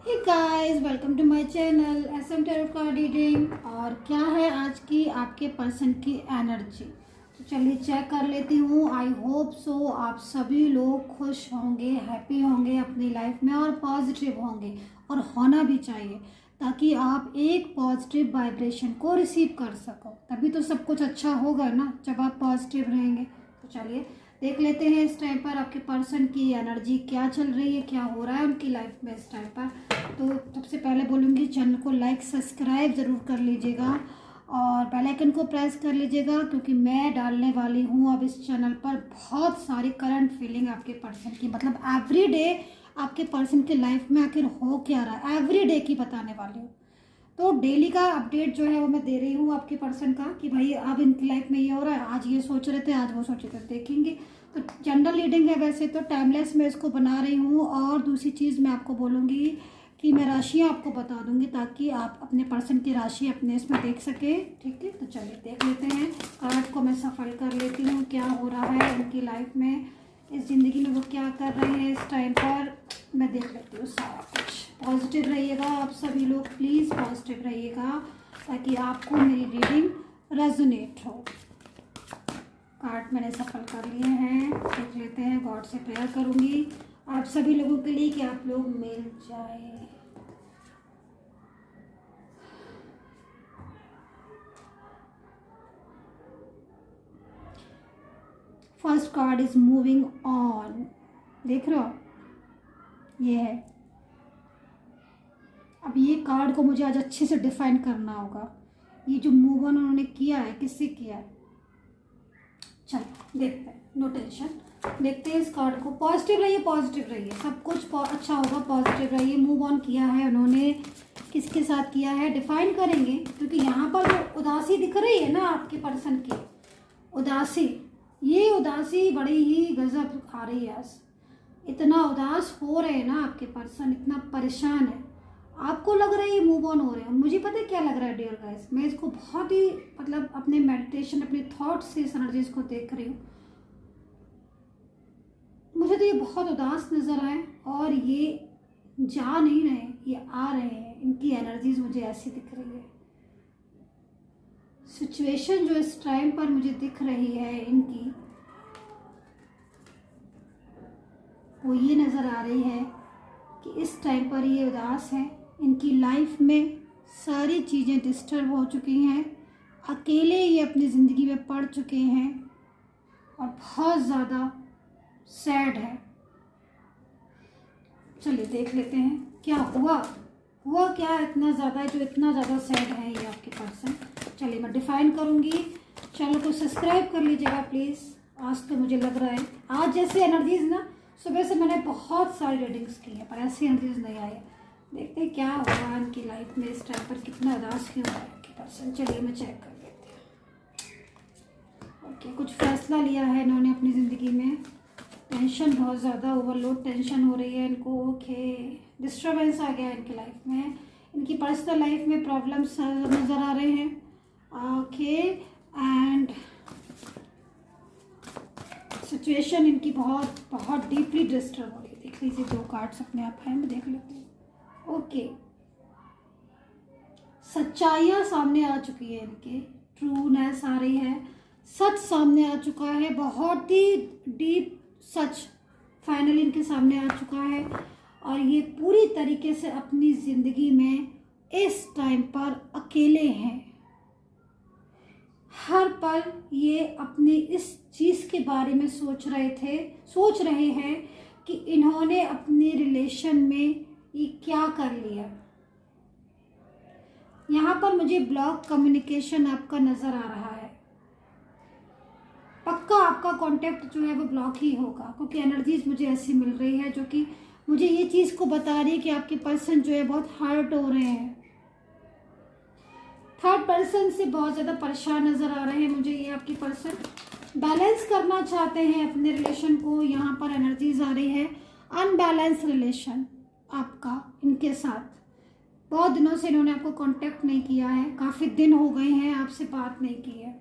Hey guys, welcome to my channel SM tarot card reading. और क्या है आज की आपके पर्सन की एनर्जी, तो चलिए चेक कर लेती हूँ। आई होप सो आप सभी लोग खुश होंगे, हैप्पी होंगे अपनी लाइफ में और पॉजिटिव होंगे, और होना भी चाहिए ताकि आप एक पॉजिटिव वाइब्रेशन को रिसीव कर सको। तभी तो सब कुछ अच्छा होगा ना, जब आप पॉजिटिव रहेंगे। तो चलिए देख लेते हैं इस टाइम पर आपके पर्सन की एनर्जी क्या चल रही है, क्या हो रहा है उनकी लाइफ में इस टाइम पर। तो सबसे पहले बोलूँगी चैनल को लाइक सब्सक्राइब ज़रूर कर लीजिएगा और बेल आइकन को प्रेस कर लीजिएगा, क्योंकि मैं डालने वाली हूँ अब इस चैनल पर बहुत सारी करंट फीलिंग आपके पर्सन की, मतलब एवरी डे आपके पर्सन की लाइफ में आखिर हो क्या रहा है, एवरी डे की बताने वाली हूँ। तो डेली का अपडेट जो है वो मैं दे रही हूँ आपके पर्सन का, कि भाई अब इनकी लाइफ में ये हो रहा है, आज ये सोच रहे थे, आज वो सोच रहे थे, देखेंगे। तो जनरल रीडिंग है, वैसे तो टाइमलेस मैं इसको बना रही हूँ। और दूसरी चीज़ मैं आपको बोलूँगी कि मैं राशियाँ आपको बता दूँगी ताकि आप अपने पर्सन की राशि अपने इसमें देख सके। ठीक है, तो चलिए देख लेते हैं। कार्ड को मैं सफल कर लेती हूँ, क्या हो रहा है उनकी लाइफ में, इस ज़िंदगी में वो क्या कर रहे हैं इस टाइम पर। मैं देख लेती हूँ सारा कुछ। पॉजिटिव रहिएगा आप सभी लोग, प्लीज़ पॉजिटिव रहिएगा ताकि आपको मेरी रीडिंग रेजोनेट हो। कार्ड मैंने सफल कर लिए हैं, देख लेते हैं। गॉड से प्रेयर करूँगी आप सभी लोगों के लिए कि आप लोग मिल जाए। First card is moving on, देख रहे हो, ये है। अब ये कार्ड को मुझे आज अच्छे से डिफाइन करना होगा। ये जो मूव ऑन उन्होंने किया है, किससे किया है, चलो देखते हैं। नो टेंशन, देखते हैं इस कार्ड को। पॉजिटिव रहिए, पॉजिटिव रहिए, सब कुछ अच्छा होगा। पॉजिटिव रहिए। मूव ऑन किया है उन्होंने, किसके साथ किया है डिफाइन करेंगे, क्योंकि यहाँ पर जो उदासी दिख रही है ना आपके पर्सन की, उदासी, ये उदासी बड़ी ही गजब खा रही है आज। इतना उदास हो रहे हैं ना आपके पर्सन, इतना परेशान है। आपको लग रहा है ये मूव ऑन हो रहे हैं, मुझे पता है क्या लग रहा है डियर गाइस। मैं इसको बहुत ही मतलब अपने मेडिटेशन, अपने थॉट्स से इस एनर्जीज को देख रही हूँ। मुझे तो ये बहुत उदास नज़र आए और ये जा नहीं रहे, ये आ रहे हैं। इनकी एनर्जीज मुझे ऐसी दिख रही है। सिचुएशन जो इस टाइम पर मुझे दिख रही है इनकी, वो ये नज़र आ रही है कि इस टाइम पर ये उदास है। इनकी लाइफ में सारी चीज़ें डिस्टर्ब हो चुकी हैं, अकेले ये अपनी ज़िंदगी में पड़ चुके हैं और बहुत ज़्यादा सैड है। चलिए देख लेते हैं क्या हुआ क्या इतना ज़्यादा, जो इतना ज़्यादा सैड है ये आपके पर्सन। चलिए मैं डिफाइन करूँगी। चैनल को सब्सक्राइब कर लीजिएगा प्लीज़। आज तो मुझे लग रहा है आज जैसे एनर्जीज ना, सुबह से मैंने बहुत सारी रीडिंग्स की हैं पर ऐसी एनर्जीज नहीं आई। देखते हैं क्या होगा इनकी लाइफ में इस टाइम पर, कितना उदास क्यों है आपके पर्सन। चलिए मैं चेक कर लेती हूँ। ओके, कुछ फैसला लिया है इन्होंने अपनी ज़िंदगी में। टेंशन बहुत ज़्यादा, ओवरलोड टेंशन हो रही है इनको। ओके, डिस्टर्बेंस आ गया है इनकी लाइफ में। इनकी पर्सनल लाइफ में प्रॉब्लम्स नज़र आ रहे हैं। ओके, एंड सिचुएशन इनकी बहुत बहुत डीपली डिस्टर्ब हो रही है। देख लीजिए, दो कार्ड्स अपने आप हैं, मैं देख लेती हूँ। ओके, सच्चाइयाँ सामने आ चुकी है इनके, ट्रूनेस आ रही है, सच सामने आ चुका है, बहुत ही डीप सच फाइनली इनके सामने आ चुका है। और ये पूरी तरीके से अपनी ज़िंदगी में इस टाइम पर अकेले हैं। हर पल ये अपनी इस चीज़ के बारे में सोच रहे हैं कि इन्होंने अपने रिलेशन में ये क्या कर लिया। यहाँ पर मुझे ब्लॉक कम्युनिकेशन आपका नज़र आ रहा है। पक्का आपका कांटेक्ट जो है वो ब्लॉक ही होगा, क्योंकि एनर्जीज मुझे ऐसी मिल रही है जो कि मुझे ये चीज़ को बता रही है कि आपके पर्सन जो है बहुत हर्ट हो रहे हैं। थर्ड पर्सन से बहुत ज़्यादा परेशान नज़र आ रहे हैं मुझे ये आपके पर्सन। बैलेंस करना चाहते हैं अपने रिलेशन को। यहाँ पर एनर्जीज आ रही है अनबैलेंस रिलेशन आपका इनके साथ। बहुत दिनों से इन्होंने आपको कांटेक्ट नहीं किया है, काफ़ी दिन हो गए हैं आपसे बात नहीं की है।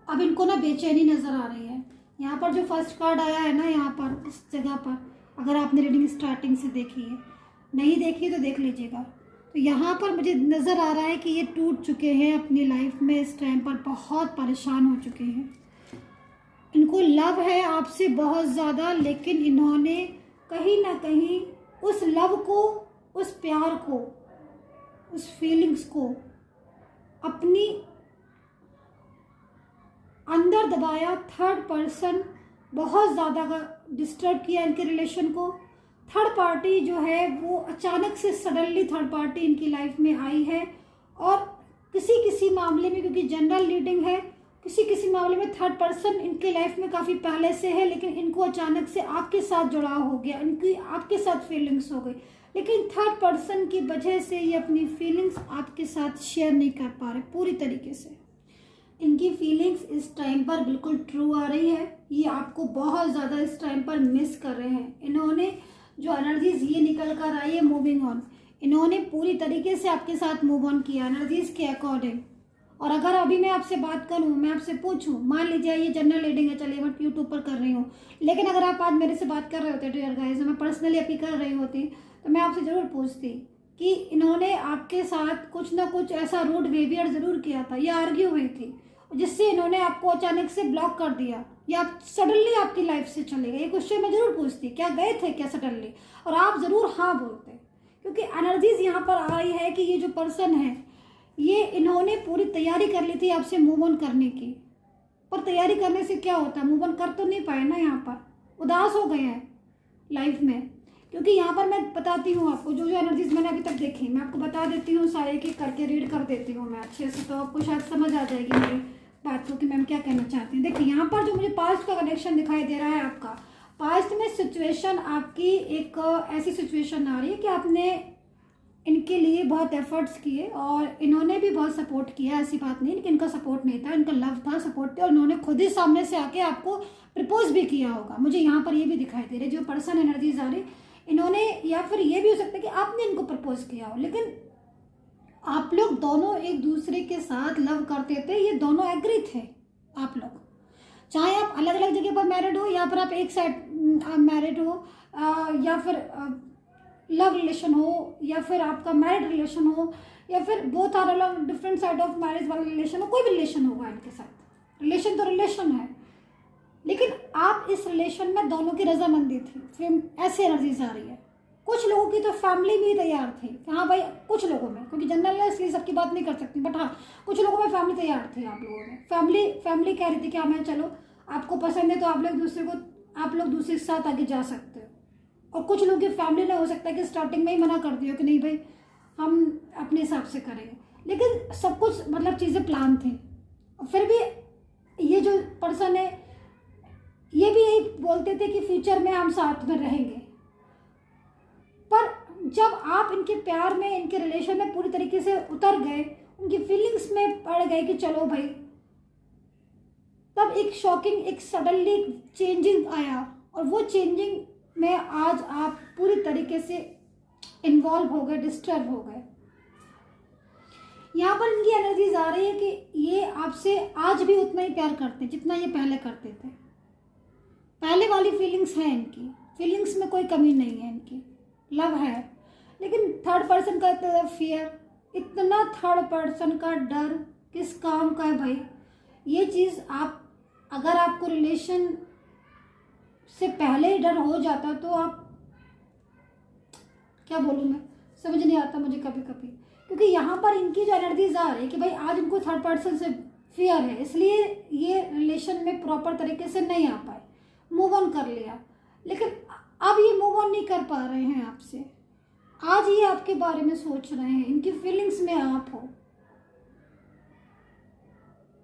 अब इनको ना बेचैनी नज़र आ रही है। यहाँ पर जो फर्स्ट कार्ड आया है ना, यहाँ पर इस जगह पर, अगर आपने रीडिंग स्टार्टिंग से देखी है, नहीं देखी तो देख लीजिएगा। तो यहाँ पर मुझे नज़र आ रहा है कि ये टूट चुके हैं अपनी लाइफ में, इस टाइम पर बहुत परेशान हो चुके हैं। इनको लव है आपसे बहुत ज़्यादा, लेकिन इन्होंने कहीं ना कहीं उस लव को, उस प्यार को, उस फीलिंग्स को अपनी अंदर दबाया। थर्ड पर्सन बहुत ज़्यादा डिस्टर्ब किया इनके रिलेशन को। थर्ड पार्टी जो है वो अचानक से सडनली थर्ड पार्टी इनकी लाइफ में आई है, और किसी किसी मामले में, क्योंकि जनरल रीडिंग है, किसी किसी मामले में थर्ड पर्सन इनके लाइफ में काफ़ी पहले से है, लेकिन इनको अचानक से आपके साथ जुड़ाव हो गया, इनकी आपके साथ फीलिंग्स हो गई। लेकिन थर्ड पर्सन की वजह से ये अपनी फीलिंग्स आपके साथ शेयर नहीं कर पा रहे पूरी तरीके से। इनकी फीलिंग्स इस टाइम पर बिल्कुल ट्रू आ रही है। ये आपको बहुत ज़्यादा इस टाइम पर मिस कर रहे हैं। इन्होंने जो एनर्जीज ये निकल कर आई है मूविंग ऑन, इन्होंने पूरी तरीके से आपके साथ मूव ऑन किया एनर्जीज के अकॉर्डिंग। और अगर अभी मैं आपसे बात करूं, मैं आपसे पूछूं, मान लीजिए ये जनरल रीडिंग है, चलिए मैं यूट्यूब पर कर रही हूँ, लेकिन अगर आप आज मेरे से बात कर रहे होते डियर गाइस, मैं पर्सनली आपकी कर रही होती, तो मैं आपसे ज़रूर पूछती कि इन्होंने आपके साथ कुछ ना कुछ ऐसा रूड बिहेवियर ज़रूर किया था या आर्ग्यू हुई थी, जिससे इन्होंने आपको अचानक से ब्लॉक कर दिया या आप सडनली आपकी लाइफ से चले गए। ये क्वेश्चन मैं जरूर पूछती, क्या गए थे क्या सडनली, और आप ज़रूर हाँ बोलते, क्योंकि एनर्जीज यहाँ पर आ रही है कि ये जो पर्सन है ये इन्होंने पूरी तैयारी कर ली थी आपसे मूव ऑन करने की। पर तैयारी करने से क्या होता है, मूव ऑन कर तो नहीं पाए ना, यहाँ पर उदास हो गए हैं लाइफ में। क्योंकि यहाँ पर मैं बताती हूँ आपको जो जो एनर्जीज मैंने अभी तक देखी, मैं आपको बता देती हूँ, सारे की करके रीड कर देती हूँ मैं अच्छे से, तो आपको शायद समझ आ जाएगी मेरी बात को कि मैम क्या कहना चाहती हैं। देखिए यहाँ पर जो मुझे पास्ट का कनेक्शन दिखाई दे रहा है, आपका पास्ट में सिचुएशन, आपकी एक ऐसी सिचुएशन आ रही है कि आपने इनके लिए बहुत एफर्ट्स किए और इन्होंने भी बहुत सपोर्ट किया, ऐसी बात नहीं, लेकिन इनका सपोर्ट नहीं था, इनका लव था, सपोर्ट था, और इन्होंने खुद ही सामने से आके आपको प्रपोज भी किया होगा। मुझे यहाँ पर ये भी दिखाई दे रही है, जो पर्सन एनर्जीज आ रही इन्होंने, या फिर ये भी हो सकता है कि आपने इनको प्रपोज किया हो, लेकिन आप लोग दोनों एक दूसरे के साथ लव करते थे, ये दोनों एग्री थे आप लोग, चाहे आप अलग अलग जगह पर मैरिड हो या फिर आप एक साइड मैरिड हो, या फिर लव रिलेशन हो, या फिर आपका मैरिड रिलेशन हो, या फिर बोथ आर अलग डिफरेंट साइड ऑफ मैरिज वाला रिलेशन हो, कोई भी रिलेशन होगा इनके साथ। रिलेशन तो रिलेशन है, लेकिन आप इस रिलेशन में दोनों की रजामंदी थी, फिर ऐसी एनर्जीज आ रही है। कुछ लोगों की तो फैमिली भी तैयार थी, हाँ भाई, कुछ लोगों में, क्योंकि जनरल है इसलिए सबकी बात नहीं कर सकती, बट हाँ कुछ लोगों में फैमिली तैयार थी। आप लोगों में फैमिली कह रही थी कि हाँ मैं, चलो आपको पसंद है तो आप लोग दूसरे के साथ आगे जा सकते हो। और कुछ लोगों की फैमिली ने हो सकता है कि स्टार्टिंग में ही मना कर दिया कि नहीं भाई हम अपने हिसाब से करेंगे, लेकिन सब कुछ मतलब चीज़ें प्लान थी। फिर भी ये जो पर्सन है ये भी यही बोलते थे कि फ्यूचर में हम साथ में रहेंगे, पर जब आप इनके प्यार में, इनके रिलेशन में पूरी तरीके से उतर गए, उनकी फीलिंग्स में पड़ गए कि चलो भाई, तब एक शॉकिंग, एक सडनली चेंजिंग आया, और वो चेंजिंग में आज आप पूरी तरीके से इन्वॉल्व हो गए, डिस्टर्ब हो गए। यहाँ पर इनकी एनर्जीज आ रही है कि ये आपसे आज भी उतना ही प्यार करते हैं जितना ये पहले करते थे। पहले वाली फीलिंग्स है इनकी, फीलिंग्स में कोई कमी नहीं है, इनकी लव है, लेकिन थर्ड पर्सन का इतना फियर, इतना थर्ड पर्सन का डर किस काम का है भाई। ये चीज़ आप, अगर आपको रिलेशन से पहले ही डर हो जाता तो आप, क्या बोलूँ मैं, समझ नहीं आता मुझे कभी कभी, क्योंकि यहाँ पर इनकी जो एनर्जीज आ रही है कि भाई आज इनको थर्ड पर्सन से फियर है, इसलिए ये रिलेशन में प्रॉपर तरीके से नहीं आ पाए, मूव ऑन कर लिया, लेकिन अब ये मूव ऑन नहीं कर पा रहे हैं आपसे। आज ये आपके बारे में सोच रहे हैं, इनकी फीलिंग्स में आप हो,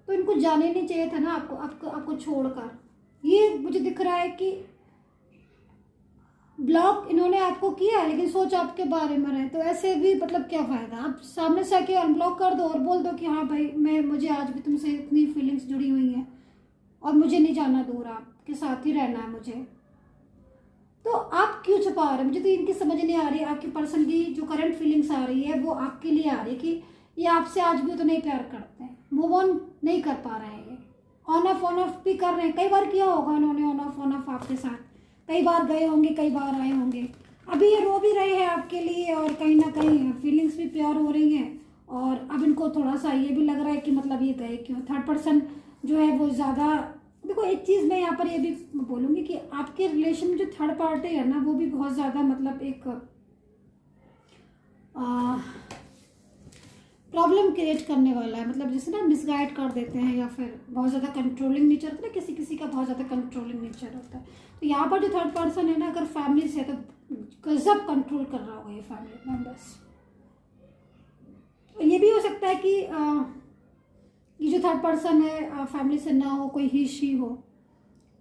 तो इनको जाने नहीं चाहिए था ना आपको छोड़कर। ये मुझे दिख रहा है कि ब्लॉक इन्होंने आपको किया है, लेकिन सोच आपके बारे में रहे, तो ऐसे भी मतलब क्या फ़ायदा। आप सामने से आके अनब्लॉक कर दो और बोल दो कि हाँ भाई मुझे आज भी तुमसे इतनी फीलिंग्स जुड़ी हुई हैं और मुझे नहीं जाना दूर, आपके साथ ही रहना है मुझे। तो आप क्यों छुपा रहे हैं? मुझे तो इनकी समझ नहीं आ रही। आपकी पर्सन की जो करंट फीलिंग्स आ रही है वो आपके लिए आ रही है कि ये आपसे आज भी उतना ही प्यार करते हैं, मूव ऑन नहीं कर पा रहे हैं, ये ऑन ऑफ भी कर रहे हैं। कई बार किया होगा इन्होंने ऑन ऑफ आपके साथ, कई बार गए होंगे, कई बार आए होंगे। अभी ये रो भी रहे हैं आपके लिए, और कहीं ना कहीं फीलिंग्स भी प्योर हो रही हैं। और अब इनको थोड़ा सा ये भी लग रहा है कि मतलब ये गए क्यों। थर्ड पर्सन जो है वो ज़्यादा, देखो एक चीज़ मैं यहाँ पर ये भी बोलूँगी कि आपके रिलेशन में जो थर्ड पार्टी है ना, वो भी बहुत ज़्यादा मतलब एक प्रॉब्लम क्रिएट करने वाला है। मतलब जैसे ना मिसगाइड कर देते हैं, या फिर बहुत ज़्यादा कंट्रोलिंग नेचर होता है ना, किसी किसी का बहुत ज़्यादा कंट्रोलिंग नेचर होता है। तो यहाँ पर जो थर्ड पर्सन है ना, अगर फैमिली से है तो गजब कंट्रोल कर रहा होगा ये फैमिली मेम्बर्स। तो ये भी हो सकता है कि ये जो थर्ड पर्सन है फैमिली से ना हो, कोई ही शी हो,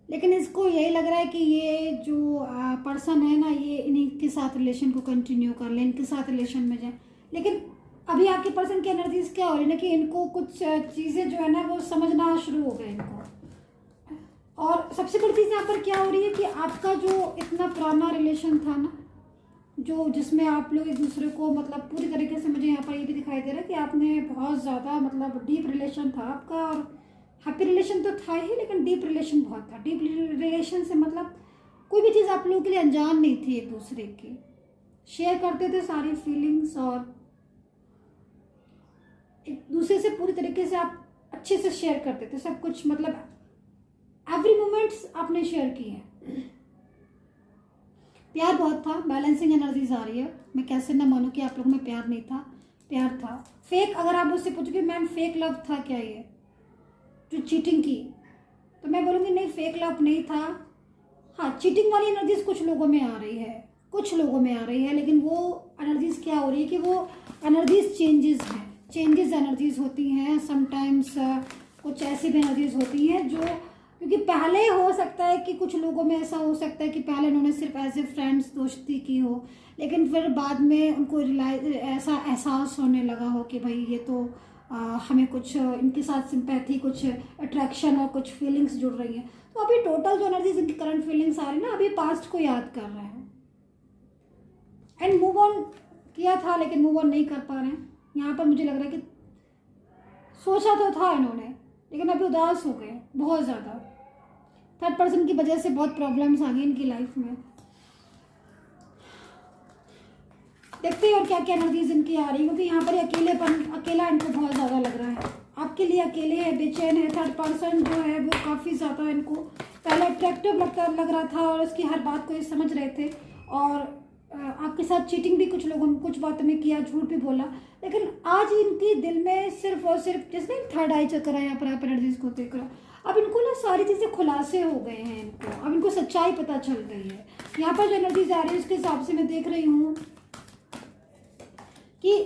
लेकिन इसको यही लग रहा है कि ये जो पर्सन है ना, ये इन्हीं के साथ रिलेशन को कंटिन्यू कर ले, इनके साथ रिलेशन में जाए। लेकिन अभी आपके पर्सन की एनर्जीज क्या हो रही है ना, कि इनको कुछ चीज़ें जो है ना वो समझना शुरू हो गए इनको। और सबसे बड़ी चीज़ यहाँ पर क्या हो रही है कि आपका जो इतना पुराना रिलेशन था ना, जो जिसमें आप लोग एक दूसरे को मतलब पूरी तरीके से, मुझे यहाँ पर ये भी दिखाई दे रहा है कि आपने बहुत ज़्यादा मतलब डीप रिलेशन था आपका। और हैप्पी रिलेशन तो था ही, लेकिन डीप रिलेशन बहुत था। डीप रिलेशन से मतलब कोई भी चीज़ आप लोगों के लिए अनजान नहीं थी, एक दूसरे की शेयर करते थे सारी फीलिंग्स, और एक दूसरे से पूरी तरीके से आप अच्छे से शेयर करते थे सब कुछ। मतलब एवरी मोमेंट्स आपने शेयर किए हैं। प्यार बहुत था, बैलेंसिंग एनर्जीज आ रही है। मैं कैसे ना मानूं कि आप लोगों में प्यार नहीं था, प्यार था। फेक, अगर आप मुझसे पूछोगे मैम फेक लव था क्या ये जो चीटिंग की, तो मैं बोलूँगी नहीं, फेक लव नहीं था। हाँ, चीटिंग वाली एनर्जीज कुछ लोगों में आ रही है, कुछ लोगों में आ रही है, लेकिन वो एनर्जीज क्या हो रही है कि वो एनर्जीज चेंजेस हैं, चेंजेस एनर्जीज होती हैं। समटाइम्स कुछ ऐसी भी एनर्जीज होती हैं जो, क्योंकि पहले हो सकता है कि कुछ लोगों में ऐसा हो सकता है कि पहले उन्होंने सिर्फ एज ए फ्रेंड्स दोस्ती की हो, लेकिन फिर बाद में उनको ऐसा एहसास होने लगा हो कि भाई ये तो हमें कुछ इनके साथ सिंपैथी, कुछ अट्रैक्शन और कुछ फीलिंग्स जुड़ रही हैं। तो अभी टोटल जो एनर्जीज इनकी करंट फीलिंग्स आ रही है ना, अभी पास्ट को याद कर रहे हैं एंड मूव ऑन किया था, लेकिन मूव ऑन नहीं कर पा रहे हैं। यहाँ पर मुझे लग रहा है कि सोचा तो था इन्होंने, लेकिन अभी उदास हो गए बहुत ज़्यादा। थर्ड पर्सन की वजह से बहुत प्रॉब्लम्स आ गई इनकी लाइफ में। देखते हैं और क्या क्या एनर्जीज इनकी आ रही है, क्योंकि यहाँ पर अकेला इनको बहुत ज़्यादा लग रहा है। आपके लिए अकेले है, बेचैन है। थर्ड पर्सन जो है वो काफ़ी ज़्यादा इनको पहले अट्रैक्टिव लग रहा था, और उसकी हर बात को ये समझ रहे थे। और आपके साथ चीटिंग भी कुछ लोगों ने कुछ बातों में किया, झूठ भी बोला, लेकिन आज इनके दिल में सिर्फ और सिर्फ, जैसे थर्ड आई चक्कर है यहाँ पर आप एनर्जीज को देख रहे हो, अब इनको ना सारी चीज़ें खुलासे हो गए हैं इनको, अब इनको सच्चाई पता चल गई है। यहाँ पर जो एनर्जीज आ रही है उसके हिसाब से मैं देख रही हूँ कि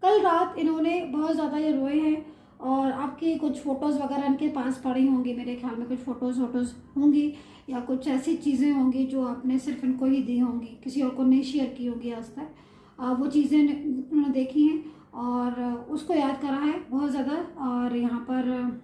कल रात इन्होंने बहुत ज़्यादा ये रोए हैं, और आपकी कुछ फ़ोटोज़ वगैरह इनके पास पड़ी होंगी, मेरे ख्याल में कुछ फ़ोटोज़ होंगी, या कुछ ऐसी चीज़ें होंगी जो आपने सिर्फ इनको ही दी होंगी, किसी और को नहीं शेयर की होंगी आज तक। वो चीज़ें उन्होंने देखी हैं और उसको याद करा है बहुत ज़्यादा। और यहाँ पर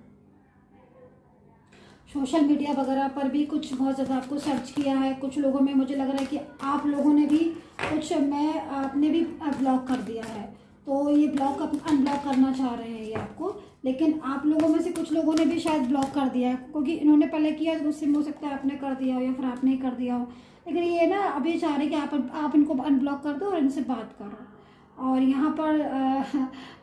सोशल मीडिया वगैरह पर भी कुछ बहुत ज़्यादा आपको सर्च किया है। कुछ लोगों में मुझे लग रहा है कि आप लोगों ने भी कुछ, आपने भी ब्लॉक कर दिया है, तो ये ब्लॉक अनब्लॉक करना चाह रहे हैं ये आपको। लेकिन आप लोगों में से कुछ लोगों ने भी शायद ब्लॉक कर दिया है, क्योंकि इन्होंने पहले किया तो उससे हो सकता है आपने कर दिया हो, या फिर आपने ही कर दिया हो। लेकिन ये ना अभी चाह रहे कि आप इनको अनब्लॉक कर दो और इनसे बात करो। और यहाँ पर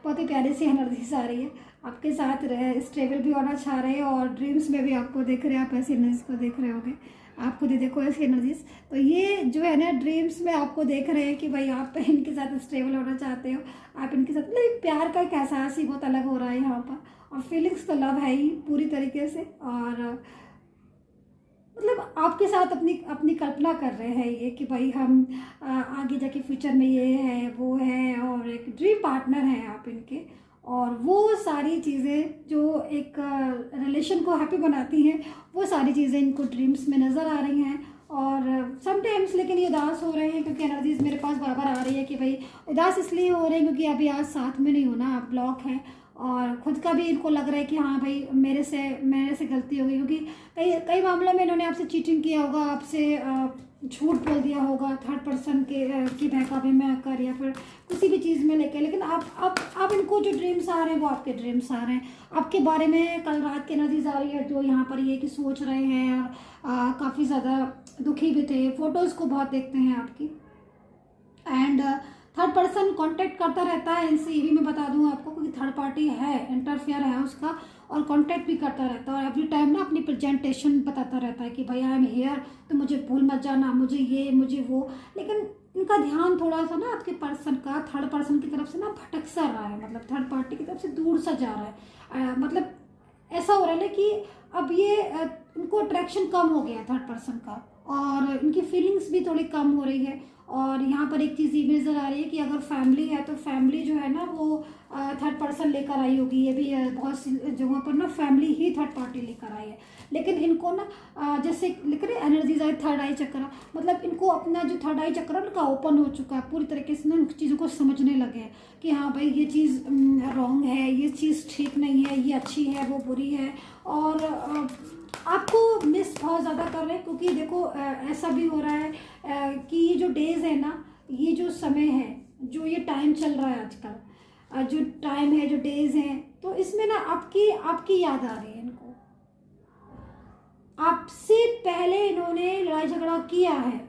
बहुत ही प्यारी सी एनर्जीज आ रही है, आपके साथ स्टेबल भी होना चाह रहे हैं, और ड्रीम्स में भी आपको देख रहे हैं, आप ऐसी एनर्जीज को देख रहे होंगे, आप खुद ही देखो ऐसी एनर्जीज। तो ये जो है ना ड्रीम्स में आपको देख रहे हैं कि भाई आप इनके साथ स्टेबल होना चाहते हो, आप इनके साथ, मतलब प्यार का एक एहसास ही बहुत अलग हो रहा है यहाँ पर। और फीलिंग्स तो लव है ही पूरी तरीके से, और मतलब आपके साथ अपनी कल्पना कर रहे हैं ये कि भाई हम आगे जाके फ्यूचर में ये है वो है, और एक ड्रीम पार्टनर है आप इनके। और वो सारी चीज़ें जो एक रिलेशन को हैप्पी बनाती हैं, वो सारी चीज़ें इनको ड्रीम्स में नज़र आ रही हैं। और समटाइम्स लेकिन ये उदास हो रहे हैं, क्योंकि एनर्जीज मेरे पास बार बार आ रही है कि भाई उदास इसलिए हो रहे हैं क्योंकि अभी आज साथ में नहीं होना, आप ब्लॉक हैं। और खुद का भी इनको लग रहा है कि हाँ भाई मेरे से गलती हो गई, क्योंकि कई मामलों में इन्होंने आपसे चीटिंग किया होगा, आपसे झूठ बोल दिया होगा थर्ड पर्सन की बहकावे में आकर, या फिर किसी भी चीज़ में लेके। लेकिन आप इनको जो ड्रीम्स आ रहे हैं वो आपके ड्रीम्स आ रहे हैं, आपके बारे में कल रात की एनर्जीज आ रही है जो यहाँ पर ये कि सोच रहे हैं, और काफ़ी ज़्यादा दुखी भी थे। फ़ोटोज़ को बहुत देखते हैं आपकी, and and third person contact करता रहता है इनसे, ये भी मैं बता दूं आपको, क्योंकि थर्ड पार्टी है, इंटरफेयर है उसका, और कांटेक्ट भी करता रहता है और एवरी टाइम ना अपनी प्रेजेंटेशन बताता रहता है कि भाई आई एम हियर, तो मुझे भूल मत जाना, मुझे ये मुझे वो। लेकिन इनका ध्यान थोड़ा सा ना आपके पर्सन का थर्ड पर्सन की तरफ से ना भटक सा रहा है, मतलब थर्ड पार्टी की तरफ से दूर सा जा रहा है। मतलब ऐसा हो रहा है ना कि अब ये इनको अट्रैक्शन कम हो गया है थर्ड पर्सन का, और इनकी फीलिंग्स भी थोड़ी कम हो रही है। और यहाँ पर एक चीज़ ये भी नज़र आ रही है कि अगर फैमिली है तो फैमिली जो है ना वो थर्ड पर्सन लेकर आई होगी। ये भी बहुत सी जगहों पर ना फैमिली ही थर्ड पार्टी लेकर आई है। लेकिन इनको ना जैसे लेकर एनर्जीज आई, थर्ड आई चक्र, मतलब इनको अपना जो थर्ड आई चक्र उनका ओपन हो चुका है पूरी तरीके से ना, इन चीज़ों को समझने लगे हैं कि हाँ भाई ये चीज़ रॉन्ग है, ये चीज़ ठीक नहीं है, ये अच्छी है, वो बुरी है। और आपको मिस बहुत ज़्यादा कर रहे हैं, क्योंकि देखो ऐसा भी हो रहा है कि ये जो डेज़ है ना, ये जो समय है, जो ये टाइम चल रहा है आजकल, जो टाइम है, जो डेज़ हैं, तो इसमें ना आपकी याद आ रही है इनको। आपसे पहले इन्होंने लड़ाई झगड़ा किया है,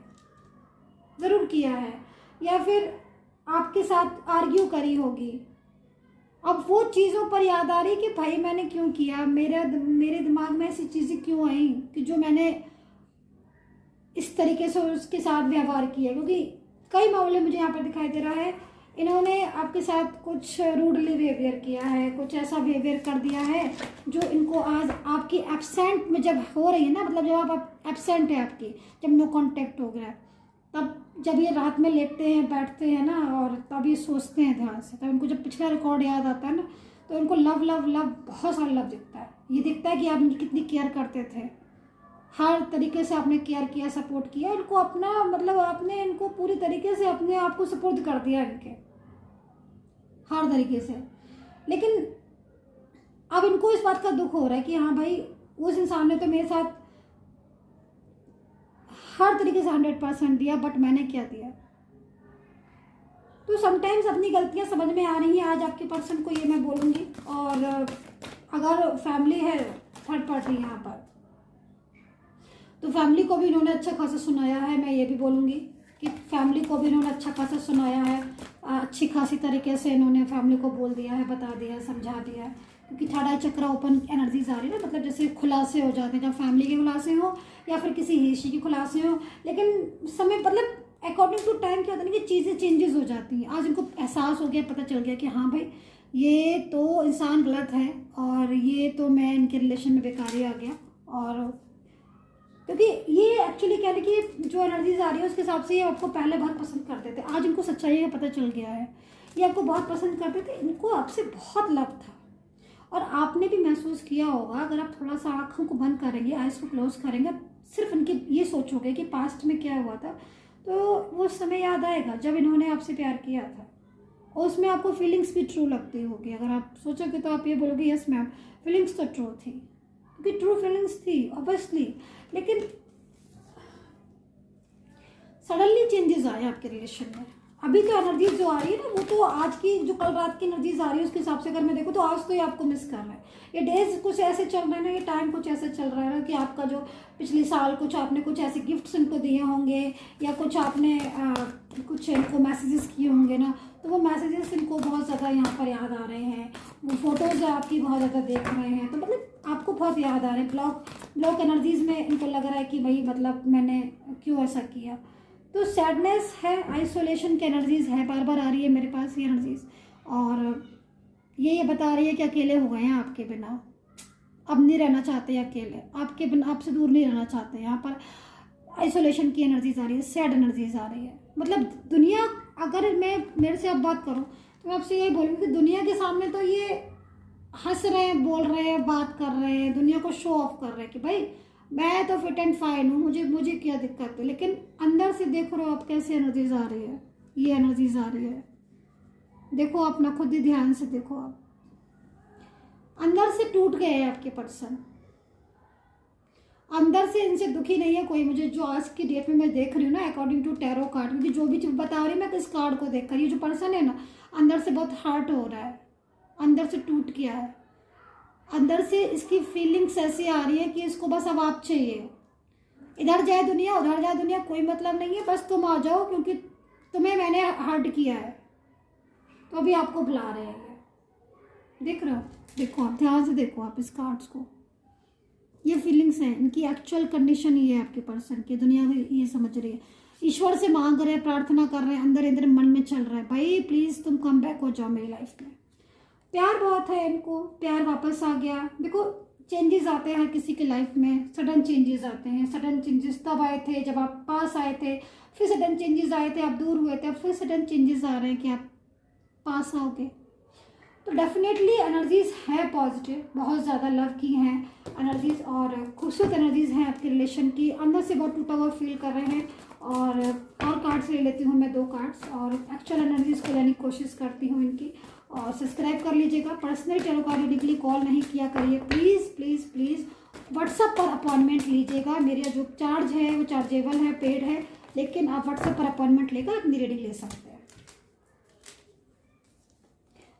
ज़रूर किया है, या फिर आपके साथ आर्ग्यू करी होगी। अब वो चीज़ों पर याद आ रही कि भाई मैंने क्यों किया, मेरे दिमाग में ऐसी चीज़ें क्यों आई कि जो मैंने इस तरीके से उसके साथ व्यवहार किया। क्योंकि कई मामले मुझे यहाँ पर दिखाई दे रहा है, इन्होंने आपके साथ कुछ रूडली बिहेवियर किया है, कुछ ऐसा बिहेवियर कर दिया है जो इनको आज आपकी एब्सेंट में जब हो रही है ना, मतलब जब आप एब्सेंट है आपकी, जब नो कांटेक्ट हो गया, तब जब ये रात में लेटते हैं, बैठते हैं ना, और तब ये सोचते हैं ध्यान से, तब इनको जब पिछला रिकॉर्ड याद आता है ना, तो इनको लव लव लव बहुत सारा लव दिखता है। ये दिखता है कि आप इनकी कितनी केयर करते थे, हर तरीके से आपने केयर किया, सपोर्ट किया इनको, अपना मतलब आपने इनको पूरी तरीके से अपने आप को सपोर्ट कर दिया इनके हर तरीके से। लेकिन अब इनको इस बात का दुख हो रहा है कि हाँ भाई उस इंसान ने तो मेरे साथ हर तरीके से 100% दिया, बट मैंने क्या दिया। तो समटाइम्स अपनी गलतियां समझ में आ रही हैं आज आपके पर्सन को, ये मैं बोलूँगी। और अगर फैमिली है थर्ड पार्टी यहाँ पर, तो फैमिली को भी इन्होंने अच्छा खासा सुनाया है। मैं ये भी बोलूँगी कि फैमिली को भी इन्होंने अच्छा खासा सुनाया है, अच्छी खासी तरीके से इन्होंने फैमिली को बोल दिया है, बता दिया है, समझा दिया है। क्योंकि थर्ड आई चक्र ओपन एनर्जीज आ रही है ना, मतलब जैसे खुलासे हो जाते हैं, जब फैमिली के खुलासे हो या फिर किसी हिस्ट्री के खुलासे हो। लेकिन समय मतलब अकॉर्डिंग टू टाइम क्या होता है कि चीज़ें चेंजेस हो जाती हैं। आज इनको एहसास हो गया, पता चल गया कि हाँ भाई ये तो इंसान गलत है, और ये तो मैं इनके रिलेशन में बेकार ही आ गया। और क्योंकि ये एक्चुअली कह रहे कि जो एनर्जीज आ रही है उसके हिसाब से ये आपको पहले बहुत पसंद करते थे, आज इनको सच्चाई का पता चल गया है। ये आपको बहुत पसंद करते थे, इनको आपसे बहुत लव था। और आपने भी महसूस किया होगा, अगर आप थोड़ा सा आँखों को बंद करेंगे, आइज़ को क्लोज करेंगे, सिर्फ इनके ये सोचोगे कि पास्ट में क्या हुआ था, तो वो समय याद आएगा जब इन्होंने आपसे प्यार किया था। और उसमें आपको फीलिंग्स भी ट्रू लगती होगी। अगर आप सोचोगे तो आप ये बोलोगे यस मैम, फीलिंग्स तो ट्रू थी, क्योंकि ट्रू फीलिंग्स थी ऑब्वियसली। लेकिन सडनली चेंजेस आए आपके रिलेशन में। अभी तो एनर्जीज जो आ रही है ना, वो तो आज की जो कल रात की एनर्जीज आ रही है उसके हिसाब से अगर मैं देखूँ तो आज तो ये आपको मिस कर रहा है। ये डेज कुछ ऐसे चल रहे हैं ना, ये टाइम कुछ ऐसे चल रहा है ना कि आपका जो पिछले साल कुछ आपने कुछ ऐसे गिफ्ट्स इनको दिए होंगे, या कुछ आपने कुछ इनको मैसेजेस किए होंगे ना, तो वो मैसेजेस इनको बहुत ज़्यादा यहाँ पर याद आ रहे हैं। वो फोटोज़ आपकी बहुत ज़्यादा देख रहे हैं, तो मतलब आपको बहुत याद आ रहे हैं। ब्लॉक एनर्जीज में इनको लग रहा है कि भाई मतलब मैंने क्यों ऐसा किया। तो सैडनेस है, आइसोलेशन की एनर्जीज है, बार बार आ रही है मेरे पास ये एनर्जीज, और ये बता रही है कि अकेले हो गए हैं आपके बिना, अब नहीं रहना चाहते अकेले, आपके बिना, आपसे दूर नहीं रहना चाहते। यहाँ पर आइसोलेशन की एनर्जीज आ रही है, सैड एनर्जीज आ रही है। मतलब दुनिया, अगर मैं मेरे से अब बात करूँ तो मैं आपसे यही बोलूँगी कि दुनिया के सामने तो ये हंस रहे हैं, बोल रहे हैं, बात कर रहे हैं, दुनिया को शो ऑफ कर रहे हैं कि भाई मैं तो फिट एंड फाइन हूँ, मुझे क्या दिक्कत है। लेकिन अंदर से देख रहे हो आप कैसे एनर्जीज आ रही है, ये एनर्जीज आ रही है। देखो अपना खुद ही ध्यान से देखो, आप अंदर से टूट गए हैं आपके पर्सन, अंदर से इनसे दुखी नहीं है कोई। मुझे जो आज की डेट में मैं देख रही हूँ ना, अकॉर्डिंग टू टैरो कार्ड, क्योंकि जो भी चीज़ बता रही हूँ मैं इस कार्ड को देख कर, ये जो पर्सन है ना अंदर से बहुत हर्ट हो रहा है, अंदर से टूट गया है, अंदर से इसकी फीलिंग्स ऐसी आ रही है कि इसको बस अब आप चाहिए। इधर जाए दुनिया, उधर जाए दुनिया, कोई मतलब नहीं है, बस तुम आ जाओ, क्योंकि तुम्हें मैंने हर्ट किया है तो अभी आपको बुला रहे हैं। देख रहे हो, देखो आप ध्यान से देखो आप इस कार्ड्स को। ये फीलिंग्स हैं, इनकी एक्चुअल कंडीशन ये है आपके पर्सन की। दुनिया में ये समझ रही है, ईश्वर से मांग रहे हैं, प्रार्थना कर रहे हैं, अंदर अंदर मन में चल रहा है, भाई प्लीज़ तुम कम बैक हो जाओ मेरी लाइफ में। प्यार बहुत है इनको, प्यार वापस आ गया। देखो चेंजेस आते हैं हर किसी की लाइफ में, सडन चेंजेस आते हैं। सडन चेंजेस तब आए थे जब आप पास आए थे, फिर सडन चेंजेस आए थे आप दूर हुए थे, अब फिर सडन चेंजेस आ रहे हैं कि आप पास आओगे। तो डेफिनेटली एनर्जीज है पॉजिटिव, बहुत ज़्यादा लव की हैं एनर्जीज और खूबसूरत एनर्जीज हैं आपके रिलेशन की। अंदर से बहुत टूटा हुआ फील कर रहे हैं। और कार्ड्स ले लेती हूँ मैं 2 कार्ड्स और एक्चुअल एनर्जीज को लेने की कोशिश करती हूँ इनकी। और सब्सक्राइब कर लीजिएगा। पर्सनली टैरो कार्ड रीडिंग के लिए कॉल नहीं किया करिए प्लीज़ प्लीज़ प्लीज़। व्हाट्सएप पर अपॉइंटमेंट लीजिएगा। मेरा जो चार्ज है वो चार्जेबल है, पेड है, लेकिन आप व्हाट्सएप पर अपॉइंटमेंट लेकर अपनी रीडिंग ले सकते हैं।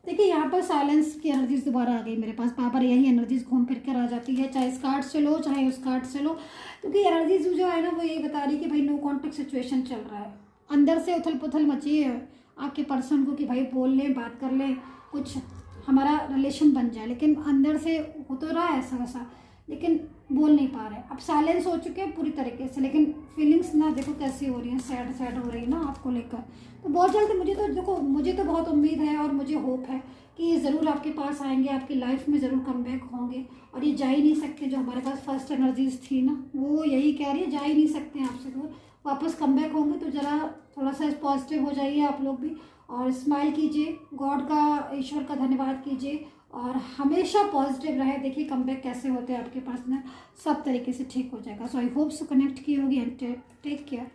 देखिए यहाँ पर साइलेंस की एनर्जीज दोबारा आ गई मेरे पास। बार यही एनर्जीज घूम फिर कर आ जाती है, चाहे इस कार्ड से लो चाहे उस कार्ड से लो, क्योंकि एनर्जीज जो है ना वो यही बता रही है कि भाई नो कॉन्टेक्ट सिचुएशन चल रहा है। अंदर से उथल पुथल मची है आपके पर्सन को कि भाई बोल लें, बात कर लें, कुछ हमारा रिलेशन बन जाए, लेकिन अंदर से हो तो रहा है ऐसा वैसा, लेकिन बोल नहीं पा रहे। अब साइलेंस हो चुके हैं पूरी तरीके से, लेकिन फीलिंग्स ना देखो कैसी हो रही हैं, सैड सैड हो रही है ना आपको लेकर। तो बहुत जल्द मुझे तो बहुत उम्मीद है और मुझे होप है कि ये ज़रूर आपके पास आएंगे, आपकी लाइफ में ज़रूर कम बैक होंगे। और ये जा ही नहीं सकते, जो हमारे पास फर्स्ट एनर्जीज थी ना वो यही कह रही है, जा ही नहीं सकते हैं आपसे दूर, वापस कम बैक होंगे। तो ज़रा थोड़ा सा पॉजिटिव हो जाइए आप लोग भी और स्माइल कीजिए, गॉड का, ईश्वर का धन्यवाद कीजिए और हमेशा पॉजिटिव रहे। देखिए कमबैक कैसे होते हैं आपके पास ना, सब तरीके से ठीक हो जाएगा। सो आई होप सो कनेक्ट की होगी एंड टेक केयर।